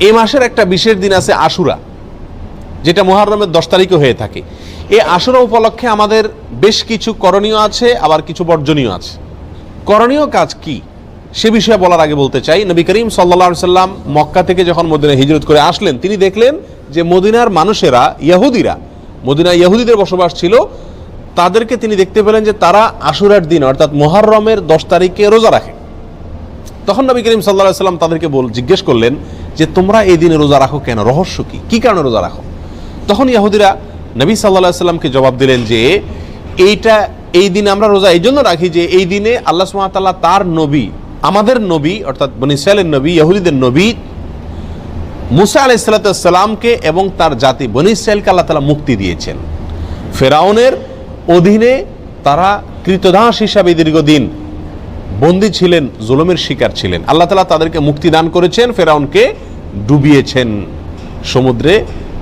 এই মাসের একটা বিশেষ দিন আছে আশুরা, যেটা মুহররমের 10 তারিখে হয়ে থাকে। এই আশুরা উপলক্ষে আমাদের বেশ কিছু করণীয় আছে, আবার কিছু বর্জনীয় আছে। করণীয় কাজ কি সে বিষয়ে বলার আগে বলতে চাই, নবী করিম সাল্লাল্লাহু আলাইহি সাল্লাম মক্কা থেকে যখন মদিনায় হিজরত করে আসলেন, তিনি দেখলেন যে মদিনার মানুষেরা, ইহুদিরা, মদিনায় ইহুদিদের বসবাস ছিল, তাদেরকে তিনি দেখতে পেলেন যে তারা আশুরার দিন অর্থাৎ মুহররমের 10 তারিখে রোজা রাখে। তখন নবী করিম সাল্লাল্লাহু আলাইহি সাল্লাম তাদেরকে জিজ্ঞেস করলেন যে তোমরা এই দিনে রোজা রাখো কেন, রহস্য কি, কি কারণে রোজা রাখো? তখন ইহুদিরা নবী সাল্লাল্লাহু আলাইহি সাল্লামকে জবাব দিলেন যে এই দিনে আমরা রোজা এই জন্য রাখি যে এই দিনে আল্লাহ সুবহানাহু ওয়া তাআলা তার নবী, আমাদের নবী অর্থাৎ বনী ইসরাঈলের নবী, ইহুদিদের নবী মুসা আলাইহিস সালামকে এবং তার জাতি বনী ইসরাঈলকে আল্লাহ তাআলা মুক্তি দিয়েছেন। ফেরাউনের অধীনে তারা কৃতদাস হিসাবে দীর্ঘদিন বন্দী ছিলেন, জুলুমের শিকার ছিলেন। আল্লাহ তাআলা তাদেরকে মুক্তি দান করেছেন, ফেরাউনকে ডুবিয়েছেন, সমুদ্রে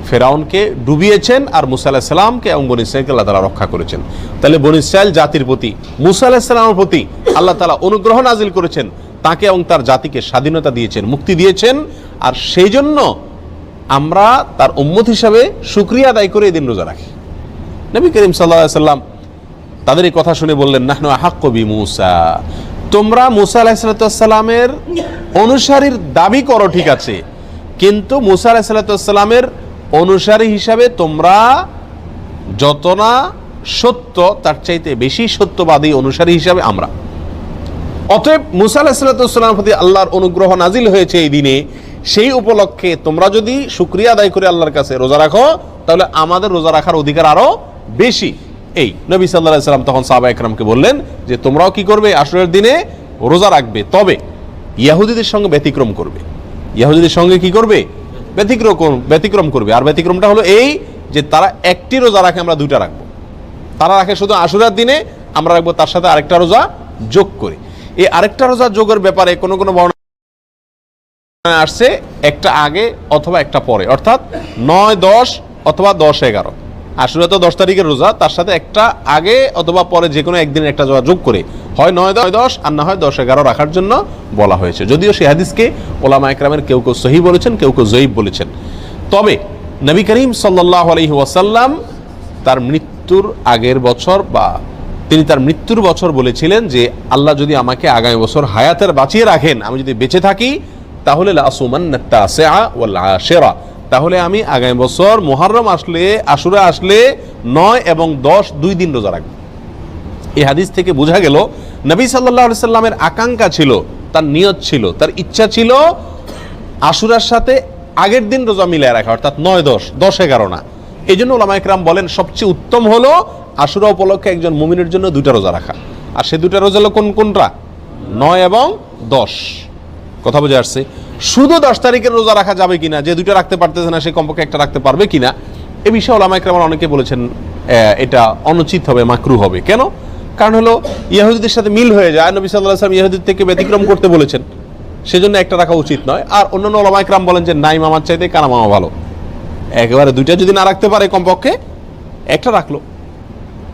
ফেরাউনকে ডুবিয়েছেন, আর মুসা আলাইহিস সালামকে এবং বনী ইসরাঈলকে আল্লাহ তাআলা রক্ষা করেছেন। তাহলে বনী ইসরাঈল জাতির প্রতি, মুসা আলাইহিস সালামের প্রতি আল্লাহ তাআলা অনুগ্রহ নাজিল করেছেন, তাকে এবং তার জাতিকে স্বাধীনতা দিয়েছেন, মুক্তি দিয়েছেন। আর সেই জন্য আমরা তার উম্মত হিসাবে শুকরিয়া আদায় করে এই দিন রোজা রাখি। নবী করিম সাল্লাল্লাহু আলাইহি সাল্লাম তাদের এই কথা শুনে বললেন, নাহনু আহাক্কু বিমূসা, তোমরা মুসা আলাইহিস সালামের অনুসারীর দাবি করো ঠিক আছে, কিন্তু মুসা আলাইহিস সালামের অনুসারী হিসাবে তোমরা যত না সত্য, তার চাইতে বেশি সত্যবাদী অনুসারী হিসাবে আমরা। অতএব মুসা আলাইহিস সালামের প্রতি আল্লাহর অনুগ্রহ নাজিল হয়েছে এই দিনে, সেই উপলক্ষে তোমরা যদি শুকরিয়া আদায় করে আল্লাহর কাছে রোজা রাখো, তাহলে আমাদের রোজা রাখার অধিকার আরো বেশি। এই নবী সাল্লাল্লাহু আলাইহি সাল্লাম তখন সাহাবা একরামকে বললেন যে তোমরাও কি করবে, আশুরার দিনে রোজা রাখবে, তবে ইহুদিদের সঙ্গে ব্যতিক্রম করবে। ইহুদিদের সঙ্গে কি করবে? ব্যতিক্রম করবে। আর ব্যতিক্রমটা হলো এই যে তারা একটি রোজা রাখে, আমরা দুইটা রাখবো। তারা রাখে শুধু আশুরার দিনে, আমরা রাখবো তার সাথে আরেকটা রোজা যোগ করে। এই আরেকটা রোজা যোগের ব্যাপারে কোনো কোনো বর্ণনা আসছে একটা আগে অথবা একটা পরে, অর্থাৎ 9, 10 অথবা 10, 11। আশুরা তো 10 তারিখের রোজা, তার সাথে একটা আগে অথবা পরে যে কোনো একদিনের একটা রোজা যোগ করে হয় 9, 10 আর না হয় 10, 11 রাখার জন্য বলা হয়েছে। যদিও সেই হাদিসকে উলামা একরামের কেউ কেউ সহিহ বলেছেন, কেউ কেউ যঈফ বলেছেন। তবে নবী করিম সাল্লাল্লাহু আলাইহি ওয়াসাল্লাম তার মৃত্যুর আগের বছর বা তিনি তার মৃত্যুর বছর বলেছিলেন যে আল্লাহ যদি আমাকে আগামী বছর হায়াতের বাঁচিয়ে রাখেন, আমি যদি বেঁচে থাকি, তাহলে লাসুমান্নাত তাসিআ ওয়াল আশিরা, তাহলে আমি আগামী বছর মুহররম আসলে, আশুরা আসলে 9 এবং 10 2 দিন রোজা রাখব। এই হাদিস থেকে বোঝা গেল নবী সাল্লাল্লাহু আলাইহি সাল্লামের আকাঙ্ক্ষা ছিল, তার নিয়ত ছিল, তার ইচ্ছা ছিল আশুরার সাথে আগের দিন রোজা মিলিয়ে রাখা, অর্থাৎ 9, 10, 11 না। এই জন্য উলামা ইকরাম বলেন সবচেয়ে উত্তম হলো আশুরা উপলক্ষে একজন মুমিনের জন্য 2টা রোজা রাখা। আর সে 2টা রোজা হলো কোনটা? 9 এবং 10। কথা বুঝে আসছে? শুধু 10 তারিখের রোজা রাখা যাবে কিনা, যে 2টা রাখতে পারতেছে না সে কমপক্ষে একটা রাখতে পারবে কিনা, এ বিষয়ে উলামা ইকরাম অনেকে বলেছেন এটা অনুচিত হবে, মাকরুহ হবে। কেন? কারণ হলো ইহুদিদের সাথে মিল হয়ে যায়, নবী সাল্লাল্লাহু আলাইহি ওয়াসাল্লাম ইহুদিদের থেকে ব্যতিক্রম করতে বলেছেন, সেজন্য একটা রাখা উচিত নয়। আর অন্যান্য উলামা ইকরাম বলেন যে নাই মামার চাইতে কানা মামা ভালো, একেবারে 2টা যদি না রাখতে পারে কমপক্ষে একটা রাখলো।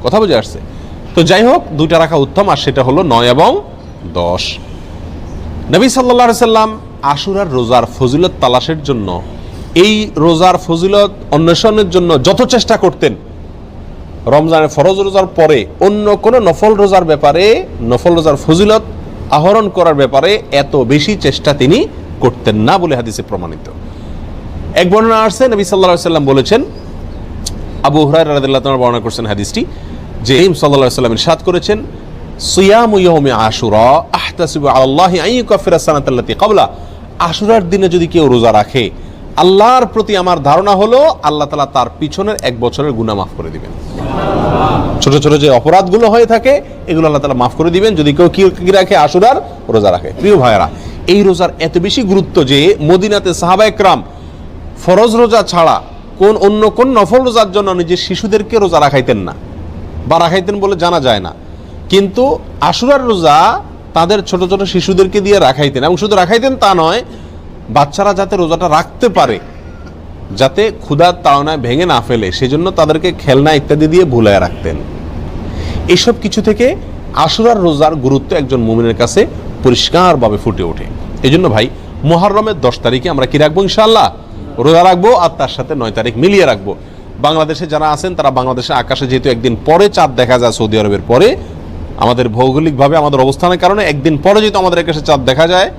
কথা বুঝে আসছে? তো যাই হোক, 2টা রাখা উত্তম, আর সেটা হলো 9 এবং 10। নবী সাল্লাল্লাহু আলাইহি সাল্লাম আশুরার রোজার ফজিলত তালাশের জন্য, এই রোজার ফজিলত অন্বেষণের জন্য যত চেষ্টা করতেন, রমজানের ফরজ রোজার পরে অন্য কোনো নফল রোজার ব্যাপারে, নফল রোজার ফজিলত আহরণ করার ব্যাপারে এত বেশি চেষ্টা তিনি করতেন না বলে হাদিসে প্রমাণিত। এক বর্ণনা আসছে, নবী সাল্লাল্লাহু আলাইহি সাল্লাম বলেছেন, আবু হুরায়রা রাদিয়াল্লাহু তাআলা বর্ণনা করেছেন হাদিসটি, যে নবী সাল্লাল্লাহু আলাইহি সাল্লাম ইরশাদ করেছেন, সিয়ামু ইয়াউমি আশুরা আহতাসিবু আলাল্লাহি আন ইউকাফিরা সানাতাল্লাতী ক্বাবলা, আশুরার দিনে যদি কেউ রোজা রাখে, আল্লাহর প্রতি আমার ধারণা হলো আল্লাহ তাআলা তার পিছনের 1 বছরের গুনাহ মাফ করে দিবেন। ছোট ছোট যে অপরাধগুলো হয়ে থাকে এগুলো আল্লাহ তাআলা মাফ করে দিবেন যদি কেউ কি রাখে, আশুরার রোজা রাখে। প্রিয় ভাইয়েরা, এই রোজার এত বেশি গুরুত্ব যে মদিনাতে সাহাবা একরাম ফরজ রোজা ছাড়া অন্য কোন নফল রোজার জন্য নিজের শিশুদেরকে রোজা রাখাইতেন না, বা রাখাইতেন বলে জানা যায় না। কিন্তু আশুরার রোজা তাদের ছোট ছোট শিশুদেরকে দিয়ে রাখাইতেন, এবং শুধু রাখাইতেন তা নয়, বাচ্চারা যাতে রোজাটা রাখতে পারে, যাতে ক্ষুধার তাড়নায় ভেঙে না ফেলে, সেজন্য তাদেরকে খেলনা ইত্যাদি দিয়ে ভুলায় রাখতেন। এইসব কিছু থেকে আশুরার রোজার গুরুত্ব একজন মুমিনের কাছে পরিষ্কারভাবে ফুটে ওঠে। এই জন্য ভাই, মুহররমের 10 তারিখে আমরা কি রাখবো? ইনশাআল্লাহ রোজা রাখবো, আর তার সাথে 9 তারিখ মিলিয়ে রাখবো। বাংলাদেশে যারা আছেন তারা বাংলাদেশের আকাশে যেহেতু একদিন পরে চাঁদ দেখা যায় সৌদি আরবের পরে, আমাদের ভৌগোলিকভাবে আমাদের অবস্থানের কারণে একদিন পরে যেহেতু আমাদের আকাশে চাঁদ দেখা যায়,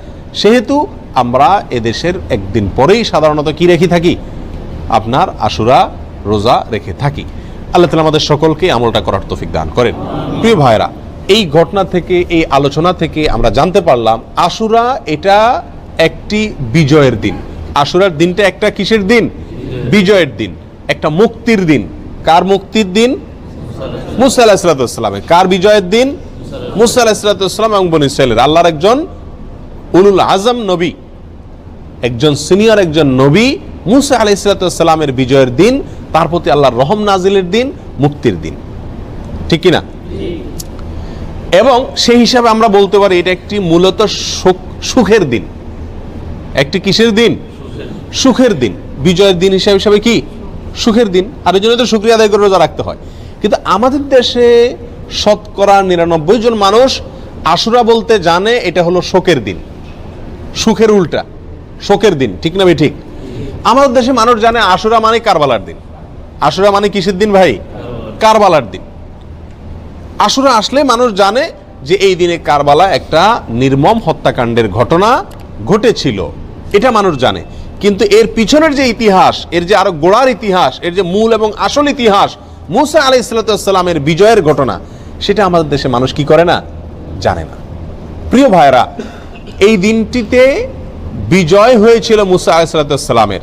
সেহেতু আমরা এদেশের একদিন পরেই সাধারণত কি রেখে থাকি? আপনার আশুরা রোজা রেখে থাকি। আল্লাহ তাআলা আমাদের সকলকে আমলটা করার তৌফিক দান করেন। প্রিয় ভাইরা, এই ঘটনা থেকে, এই আলোচনা থেকে আমরা জানতে পারলাম আশুরা এটা একটি বিজয়ের দিন। আশুরার দিনটা একটা কিসের দিন? বিজয়ের দিন, একটা মুক্তির দিন। কার মুক্তির দিন? মুসা আলাইহিস সালামের। কার বিজয়ের দিন? মুসা আলাইহিস সালাম এবং বনী ইসরাইলের। আল্লাহর একজন উলুল আজম নবী, একজন সিনিয়র একজন নবী মুসা আলাইহিস সালামের বিজয়ের দিন, তার প্রতি আল্লাহর রহম নাজিলের দিন, মুক্তির দিন, ঠিক কিনা? এবং সেই হিসাবে আমরা বলতে পারি এটা একটি মূলত সুখের দিন। একটি কিসের দিন? সুখের দিন। বিজয়ের দিন হিসাবে কি? সুখের দিন। আর এই জন্য তো শুকরিয়া আদায় করে রোজা রাখতে হয়। কিন্তু আমাদের দেশে শতকরা 99 জন মানুষ আশুরা বলতে জানে এটা হলো শোকের দিন, সুখের উল্টা শোকের দিন, ঠিক না ভাই? ঠিক। আমাদের দেশে মানুষ জানে আশুরা মানে কারবালার দিন। আশুরা মানে কিসের দিন ভাই? কারবালার দিন। আশুরা আসলে মানুষ জানে যে এই দিনে কারবালা একটা নির্মম হত্যাকাণ্ডের ঘটনা ঘটেছিল, এটা মানুষ জানে। কিন্তু এর পিছনের যে ইতিহাস, এর যে আরো গোড়ার ইতিহাস, এর যে মূল এবং আসল ইতিহাস, মুসা আলাইহিস সালামের বিজয়ের ঘটনা, সেটা আমাদের দেশে মানুষ কি করে না? জানে না। প্রিয় ভাইরা, এই দিনটিতে বিজয় হয়েছিল মুসা আলাইহিস সালামের,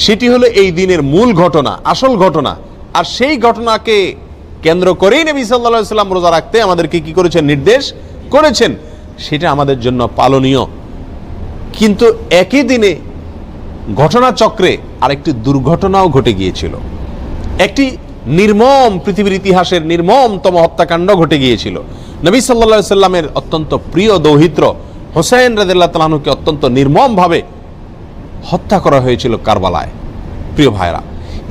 সেটি হলো এই দিনের মূল ঘটনা, আসল ঘটনা। আর সেই ঘটনাকে কেন্দ্র করেই নবী সাল্লাল্লাহু আলাইহি ওয়াসাল্লাম রোজা রাখতে আমাদেরকে কি করেছেন? নির্দেশ করেছেন। সেটা আমাদের জন্য পালনীয়। কিন্তু একই দিনে ঘটনাচক্রে আরেকটি দুর্ঘটনাও ঘটে গিয়েছিল। একটি নির্মম, পৃথিবীর ইতিহাসের নির্মমতম হত্যাকাণ্ড ঘটে গিয়েছিল। নবী সাল্লাল্লাহু আলাইহি ওয়াসাল্লামের অত্যন্ত প্রিয় দৌহিত্র হোসেন রাদিয়াল্লাহু তাআলা আনহুকে অত্যন্ত নির্মমভাবে হত্যা করা হয়েছিল কারবালায়। প্রিয় ভাইরা,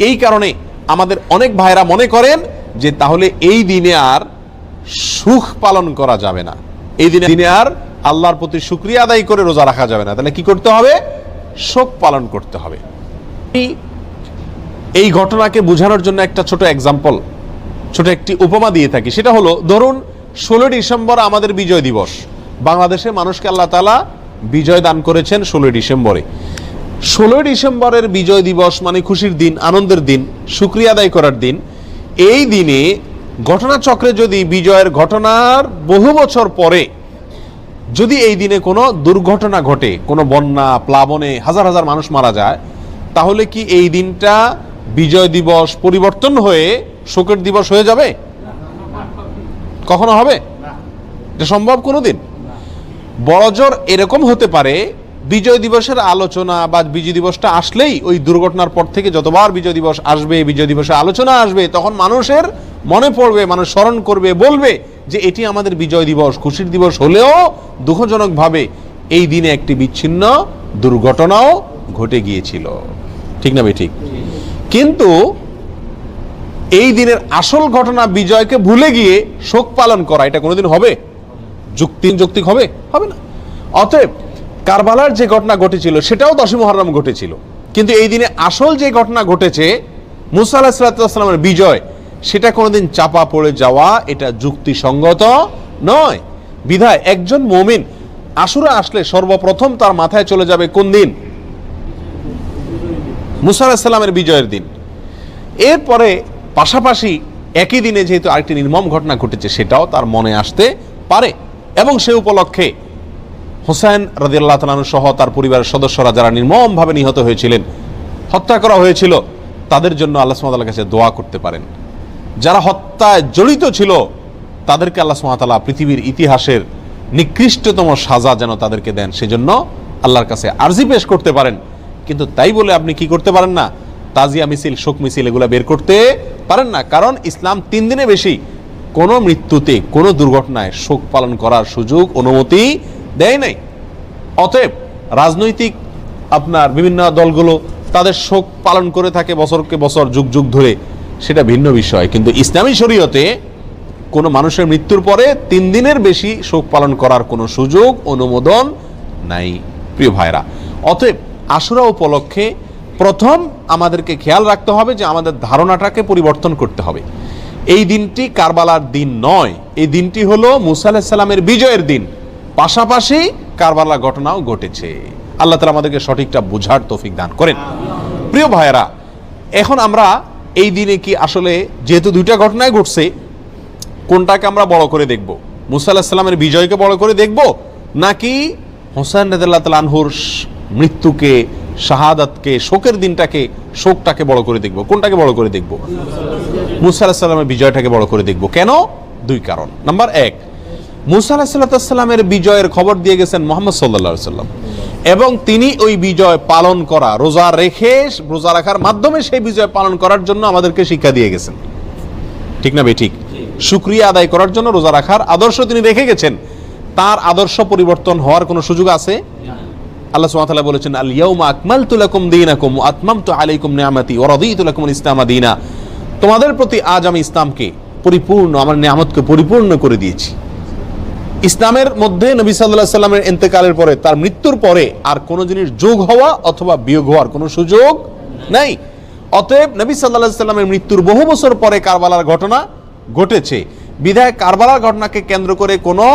এই কারণে আমাদের অনেক ভাইরা মনে করেন যে তাহলে এই দিনে আর সুখ পালন করা যাবে না, এই দিনে আর আল্লাহর প্রতি শুকরিয়া আদায় করে রোজা রাখা যাবে না। তাহলে কি করতে হবে? শোক পালন করতে হবে। এই ঘটনাকে বোঝানোর জন্য একটা ছোট এক্সাম্পল, ছোট একটি উপমা দিয়ে থাকি। সেটা হলো, ধরুন 16 ডিসেম্বর আমাদের বিজয় দিবস। বাংলাদেশে মানুষকে আল্লাহ তাআলা বিজয় দান করেছেন 16 ডিসেম্বরে। 16 ডিসেম্বরের বিজয় দিবস মানে খুশির দিন, আনন্দের দিন, শুকরিয়া আদায় করার দিন। এই দিনে ঘটনাচক্রে যদি বিজয়ের ঘটনার বহু বছর পরে যদি এই দিনে কোনো দুর্ঘটনা ঘটে, কোনো বন্যা, প্লাবনে হাজার হাজার মানুষ মারা যায়, তাহলে কি এই দিনটা বিজয় দিবস পরিবর্তন হয়ে শোকের দিবস হয়ে যাবে? কখনো হবে? এটা সম্ভব কোনোদিন? বড়জোর এরকম হতে পারে, বিজয় দিবসের আলোচনা বা বিজয় দিবসটা আসলেই ওই দুর্ঘটনার পর থেকে যতবার বিজয় দিবস আসবে, বিজয় দিবসের আলোচনা আসবে, তখন মানুষের মনে পড়বে, মানুষ স্মরণ করবে, বলবে যে এটি আমাদের বিজয় দিবস, খুশির দিবস হলেও দুঃখজনকভাবে এই দিনে একটি বিচ্ছিন্ন দুর্ঘটনাও ঘটে গিয়েছিল, ঠিক না ভাই? ঠিক। কিন্তু এই দিনের আসল ঘটনা বিজয়কে ভুলে গিয়ে শোক পালন করা, এটা কোনোদিন হবে? যৌক্তিক হবে? হবে না। অতএব কারবালার যে ঘটনা ঘটেছিল সেটাও 10ই মুহররম ঘটেছিল, কিন্তু এই দিনে আসল যে ঘটনা ঘটেছে মুসা আলাইহিস সালামের বিজয়, সেটা কোনোদিন চাপা পড়ে যাওয়া এটা যুক্তিসঙ্গত নয়। বিধায় একজন মুমিন আশুরা আসলে সর্বপ্রথম তার মাথায় চলে যাবে কোন দিন? মুসা আলাইহিস সালামের বিজয়ের দিন। এরপরে পাশাপাশি একই দিনে যেহেতু আরেকটি নির্মম ঘটনা ঘটেছে সেটাও তার মনে আসতে পারে, এবং সে উপলক্ষে হোসেন রাদিয়াল্লাহু তাআলা আনহু সহ তার পরিবারের সদস্যরা যারা নির্মমভাবে নিহত হয়েছিলেন, হত্যা করা হয়েছিল, তাদের জন্য আল্লাহ সুবহানাহু ওয়া তাআলার কাছে দোয়া করতে পারেন। যারা হত্যায় জড়িত ছিল তাদেরকে আল্লাহ সুবহানাহু ওয়া তাআলা পৃথিবীর ইতিহাসের নিকৃষ্টতম সাজা যেন তাদেরকে দেন, সেজন্য আল্লাহর কাছে আরজি পেশ করতে পারেন। কিন্তু তাই বলে আপনি কি করতে পারেন না? তাজিয়া মিছিল, শোক মিছিল এগুলো বের করতে পারেন না। কারণ ইসলাম 3 দিনে বেশি কোনো মৃত্যুতে, কোনো দুর্ঘটনায় শোক পালন করার সুযোগ, অনুমতি দেয় নাই। অতএব রাজনৈতিক আপনার বিভিন্ন দলগুলো তাদের শোক পালন করে থাকে বছরকে বছর, যুগ যুগ ধরে, সেটা ভিন্ন বিষয়। কিন্তু ইসলামী শরীয়তে কোনো মানুষের মৃত্যুর পরে 3 দিনের বেশি শোক পালন করার কোনো সুযোগ, অনুমোদন নাই। প্রিয় ভাইরা, অতএব আশুরা উপলক্ষে প্রথম আমাদেরকে খেয়াল রাখতে হবে যে আমাদের ধারণাটাকে পরিবর্তন করতে হবে। এই দিনটি কারবালার দিন নয়, এই দিনটি হলো মুসা আলাইহিস সালামের বিজয়ের দিন, পাশাপাশি কারবালার ঘটনাও ঘটেছে। আল্লাহ তাআলা আমাদেরকে সঠিকটা বুঝার তৌফিক দান করেন। প্রিয় ভাইয়েরা, এখন আমরা এই দিনে কি আসলে যেহেতু দুইটা ঘটনায় ঘটছে, কোনটাকে আমরা বড় করে দেখব? মুসা আলাইহিস সালামের বিজয়কে বড় করে দেখব, নাকি হোসেন রাদিয়াল্লাহু তাআলা আনহুর মৃত্যুকে, শাহাদাতকে, শোকের দিনটাকে, শোকটাকে বড় করে দেখব? কোনটাকে বড় করে দেখব? মুসা আলাইহিস সালামের বিজয়টাকে বড় করে দেখব। কেন? দুই কারণ। নাম্বার এক, মুসা আলাইহিস সালামের বিজয়ের খবর দিয়ে গেছেন মুহাম্মদ সাল্লাল্লাহু আলাইহি সাল্লাম, এবং তিনি ওই বিজয় পালন করা, রোজা রাখার মাধ্যমে সেই বিজয় পালন করার জন্য আমাদেরকে শিক্ষা দিয়ে গেছেন। ঠিক না ঠিক? শুকরিয়া আদায় করার জন্য রোজা রাখার আদর্শ তিনি রেখে গেছেন। তার আদর্শ পরিবর্তন হওয়ার কোনো সুযোগ আছে? আল্লাহ সুবহানাহু ওয়া তাআলা বলেছেন, আল ইয়াউমা আকমালতু লাকুম দীনাকুম ওয়া আতমামতু আলাইকুম নি'মাতি ওয়া রাদিতু লাকুমুল ইসলামা দীনা। তোমাদের প্রতি আজ আমি ইসলামকে পরিপূর্ণ, আমার নিয়ামতকে পরিপূর্ণ করে দিয়েছি। ইসলামের মধ্যে নবী সাল্লাল্লাহু আলাইহি সাল্লামের ইন্তেকালের পরে, তার মৃত্যুর পরে আর কোনো জিনিস যোগ হওয়া অথবা বিয়োগ হওয়ার কোনো সুযোগ নাই। অতএব নবী সাল্লাল্লাহু আলাইহি সাল্লামের মৃত্যুর বহু বছর পরে কারবালার ঘটনা ঘটেছে, বিধায় কারবালার ঘটনাকে কেন্দ্র করে কোনো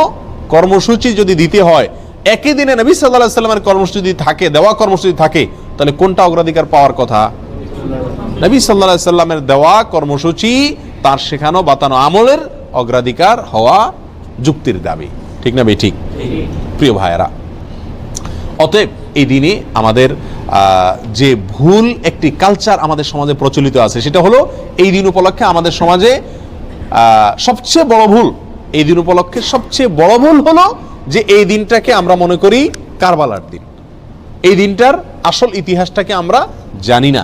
কর্মসূচি যদি দিতে হয়, একই দিনে নবী সাল্লাল্লাহু আলাইহি সাল্লামের কর্মসূচি থাকে, দেওয়া কর্মসূচি থাকে, তাহলে কোনটা অগ্রাধিকার পাওয়ার কথা? নবী সাল্লাল্লাহু আলাইহি সাল্লামের দেওয়া কর্মসূচি, তার শেখানো বাতানো আমলের অগ্রাধিকার হওয়া যুক্তির দাবি। ঠিক না ঠিক? প্রিয় ভাইয়েরা, অতএব এই দিনে আমাদের যে ভুল একটি কালচার আমাদের সমাজে প্রচলিত আছে, সেটা হলো এই দিন উপলক্ষে আমাদের সমাজে সবচেয়ে বড় ভুল, এই দিন উপলক্ষে সবচেয়ে বড় ভুল হলো যে এই দিনটাকে আমরা মনে করি কারবালার দিন। এই দিনটার আসল ইতিহাসটাকে আমরা জানি না।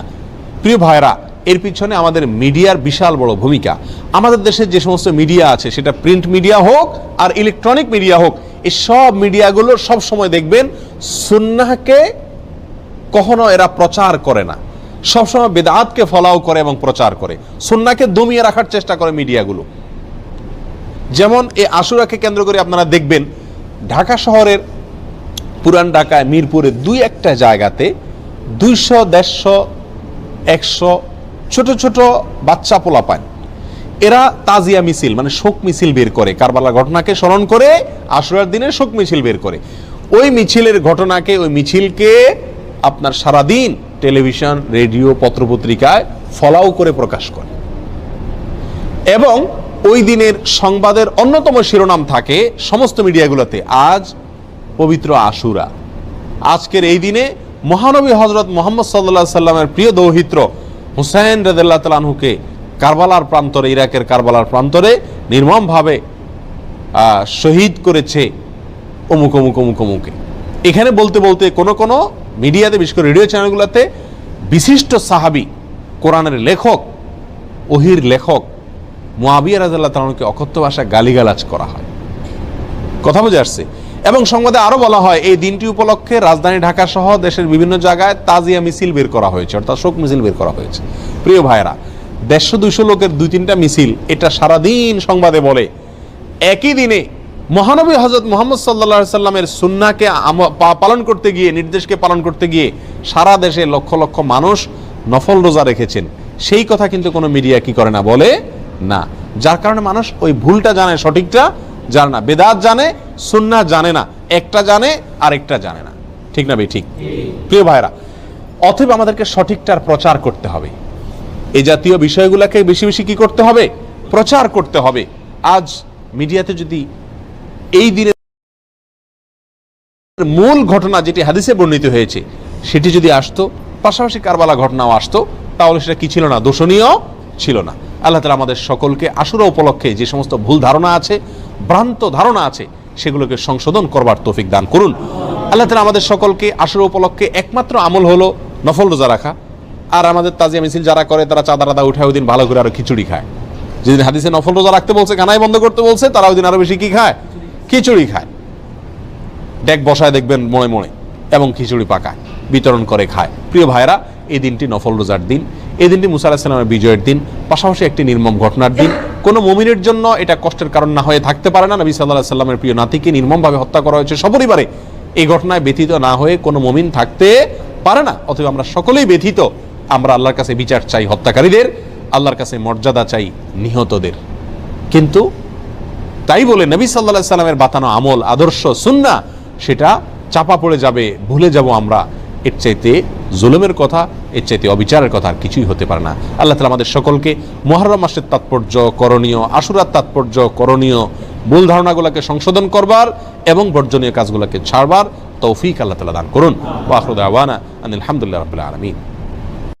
প্রিয় ভাইরা, এর পিছনে আমাদের মিডিয়ার বিশাল বড় ভূমিকা। আমাদের দেশে যে সমস্ত মিডিয়া আছে, সেটা প্রিন্ট মিডিয়া হোক আর ইলেকট্রনিক মিডিয়া হোক, এই সব মিডিয়াগুলো সব সময় দেখবেন সুন্নাহকে কখনো এরা প্রচার করে না, সবসময় বিদআতকে ফলাও করে এবং প্রচার করে, সুন্নাহকে দমিয়ে রাখার চেষ্টা করে মিডিয়াগুলো। যেমন এই আশুরাকে কেন্দ্র করে আপনারা দেখবেন ঢাকা শহরের পুরান ঢাকায় মিরপুরে দুই একটা জায়গাতে 200, 150, 100 ছোট ছোট বাচ্চা পোলাপান, এরা তাজিয়া মিছিল মানে শোক মিছিল বের করে, কারবালার ঘটনাকে স্মরণ করে আশুরার দিনে শোক মিছিল বের করে। ওই মিছিলের ঘটনাকে, ওই মিছিলকে আপনার সারাদিন টেলিভিশন, রেডিও, পত্রপত্রিকায় ফলাও করে প্রকাশ করে, এবং ওই দিনের সংবাদের অন্যতম শিরোনাম থাকে সমস্ত মিডিয়াগুলোতে, আজ পবিত্র আশুরা। আজকের এই দিনে মহানবী হযরত মুহাম্মদ সাল্লাল্লাহু আলাইহি সাল্লামের প্রিয় দৌহিত্র হুসাইন রাদিয়াল্লাহু তাআলা আনহুকে কারবালার প্রান্তরে, ইরাকের কারবালার প্রান্তরে নির্মমভাবে শহীদ করেছে অমুক অমুক অমুক অমুকে। এখানে বলতে বলতে কোনো কোনো মিডিয়াতে, বিশেষ করে রেডিও চ্যানেলগুলোতে বিশিষ্ট সাহাবী, কোরআনের লেখক, ওহীর লেখক মুআবিয়া রাদিয়াল্লাহু তাআলা আনহুকে অকথ্য ভাষায় গালিগালাজ করা হয়। কথা বুঝে আসছে? এবং সংবাদে আরো বলা হয় এই দিনটি উপলক্ষে রাজধানী ঢাকা সহ দেশের বিভিন্ন জায়গায় তাজিয়া মিছিল বের করা হয়েছে, অর্থাৎ শোক মিছিল বের করা হয়েছে। প্রিয় ভাইরা, 150-200 লোকের 2-3টা মিছিল, এটা সারাদিন সংবাদে বলে। একই দিনে মহানবী হযরত মুহাম্মদ সাল্লাল্লাহু আলাইহি সাল্লামের সুন্নাহকে পালন করতে গিয়ে, নির্দেশকে পালন করতে গিয়ে সারা দেশে লক্ষ লক্ষ মানুষ নফল রোজা রেখেছেন, সেই কথা কিন্তু কোনো মিডিয়া কি করে না, বলে না। যার কারণে মানুষ ওই ভুলটা জানে, সঠিকটা জানে না, বেদাত জানে, সুন্নাহ জানে না, একটা জানে আরেকটা জানে না। ঠিক না ঠিক? প্রিয় ভাইরা, অতএব আমাদেরকে সঠিকটার প্রচার করতে হবে। এই জাতীয় বিষয়গুলোকে বেশি বেশি কি করতে হবে? প্রচার করতে হবে। আজ মিডিয়াতে যদি এই দিনের মূল ঘটনা যেটি হাদিসে বর্ণিত হয়েছে সেটি যদি আসতো, পাশাপাশি কারবালা ঘটনাও আসতো, তাহলে সেটা কি ছিল না? দোষণীয় ছিল না। আল্লাহ তাআলা আমাদের সকলকে আশুরা উপলক্ষে যে সমস্ত ভুল ধারণা আছে, ভ্রান্ত ধারণা আছে, সেগুলোকে সংশোধন করবার তৌফিক দান করুন। আল্লাহ তাআলা আমাদের সকলকে আশুরা উপলক্ষে একমাত্র আমল হলো নফল রোজা রাখা। আর আমাদের তাজিয়া মিছিল যারা করে, তারা চাঁদা টাদা উঠায় ওই দিন ভালো করে আরো খিচুড়ি খায়। যেদিন হাদিসে নফল রোজা রাখতে বলছে, কানাই বন্ধ করতে বলছে, তারা ওই দিন আরো বেশি কি খায়? খিচুড়ি খায়। ডেক বসায় দেখবেন মনে মনে, এবং খিচুড়ি পাকায়, বিতরণ করে খায়। প্রিয় ভাইরা, এই দিনটি নফল রোজার দিন, এই দিনটি মুসা আলাইহিস সালামের বিজয়ের দিন, পাশাপাশি একটি নির্মম ঘটনার দিন। কোনো মুমিনের জন্য এটা কষ্টের কারণ না হয়ে থাকতে পারে না। নবী সাল্লাল্লাহু আলাইহি সাল্লামের প্রিয় নাতিকে নির্মমভাবে হত্যা করা হয়েছে সপরিবারে, এই ঘটনায় ব্যথিত না হয়ে কোনো মুমিন থাকতে পারে না। অতএব আমরা সকলেই ব্যথিত, আমরা আল্লাহর কাছে বিচার চাই হত্যাকারীদের, আল্লাহর কাছে মর্যাদা চাই নিহতদের। কিন্তু তাই বলে নবী সাল্লাল্লাহু আলাইহি সাল্লামের বাতানো আমল, আদর্শ, সুন্নাহ সেটা চাপা পড়ে যাবে, ভুলে যাব আমরা। এর চাইতে জুলুমের কথা, এর চাইতে অবিচারের কথা আর কিছুই হতে পারে না। আল্লাহ তাআলা আমাদের সকলকে মুহররম মাসের তাৎপর্য, করণীয়, আশুরার তাৎপর্য, করণীয় ভুল ধারণাগুলোকে সংশোধন করবার এবং বর্জনীয় কাজগুলোকে ছাড়বার তৌফিক আল্লাহ তাআলা দান করুন। ওয়া আখিরু দাওয়ানা আনিল হামদুলিল্লাহি রাব্বিল আলামিন।